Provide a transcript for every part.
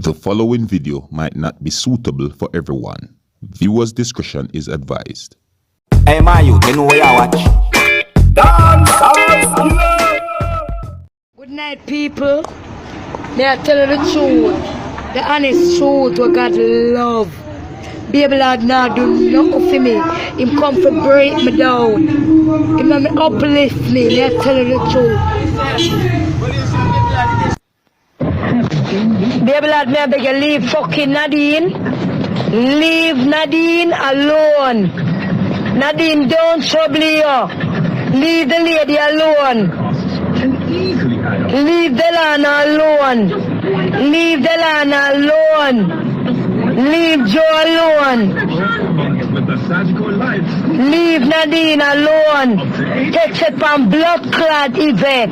The following video might not be suitable for everyone. Viewers' discretion is advised. Hey man, you know where I watch? Dancehall. Good night, people. May I tell you the truth, the honest truth, what God love. Baby lad now do nothing for me. Him come to break me down. Him let me uplift me. May I tell you the truth. Baby lad, may I beg you leave fucking Nadine. Leave Nadine alone. Nadine, don't trouble you. Leave the lady alone. Leave Delana alone. Leave Delana alone. Leave Joe alone. Leave Nadine alone. Take it from blood clot event.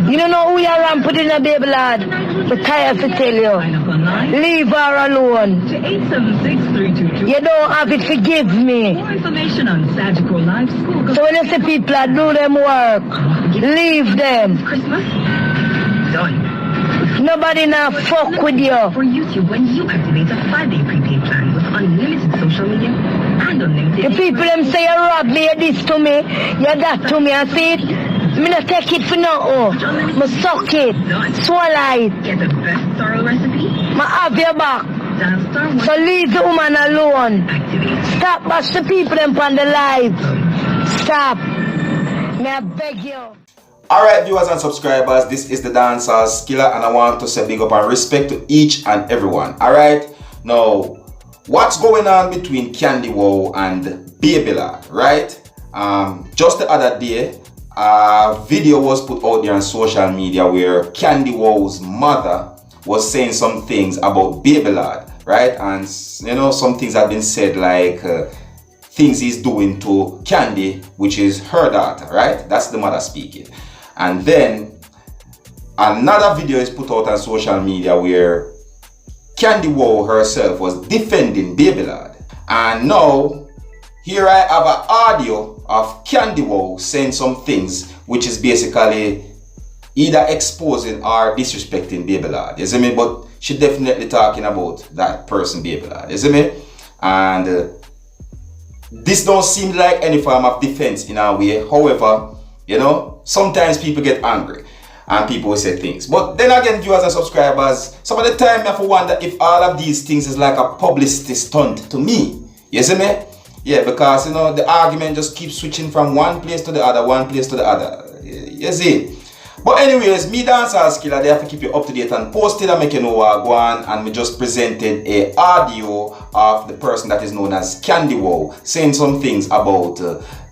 You don't know who you are and put in a baby lad. We're tired to tell you. Leave her alone. You don't have it, forgive me. More information on Surgical Life School. So when you see people that do them work, leave them. Christmas done. Nobody now fuck with you. For YouTube, when you activate a 5-day prepaid plan with unlimited social media and unlimited. The people them say you rob me, you this to me, you that to me, I see it. Me not take it for nothing. Me suck it, swallow it. Get the best thorough recipe. Me have your back. Star So leave the woman alone. activate. Stop bash the people them on the live. Stop. May I beg you. Alright, viewers and subscribers, this is the seriousskilla, and I want to say big up and respect to each and everyone. Alright, now what's going on between Candy Wow and Baby Lad, right? Just the other day, a video was put out there on social media where Candy Wow's mother was saying some things about Baby Lad, right? And you know, some things have been said like things he's doing to Candy, which is her daughter, right? That's the mother speaking. And then another video is put out on social media where Candy Wow herself was defending Baby Lad. And now, here I have an audio of Candy Wow saying some things which is basically either exposing or disrespecting Baby Lad. You see me? But she definitely talking about that person, Baby Lad. You see me? And this don't seem like any form of defense in a way. However, you know, sometimes people get angry and people will say things. But then again, viewers and subscribers, some of the time I have to wonder if all of these things is like a publicity stunt to me. You see me? Yeah, because you know, the argument just keeps switching from one place to the other, one place to the other. You see? But anyways, me Dancehall, they have to keep you up to date and posted and make you know what go on. And we just presented a audio of the person that is known as Candy Wow saying some things about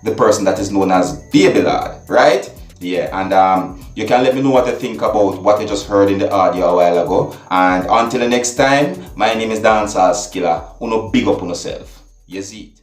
the person that is known as Baby Lad, right? Yeah, and you can let me know what you think about what you just heard in the audio a while ago. And until the next time, my name is Dancehall. Uno big up on yourself. You see it.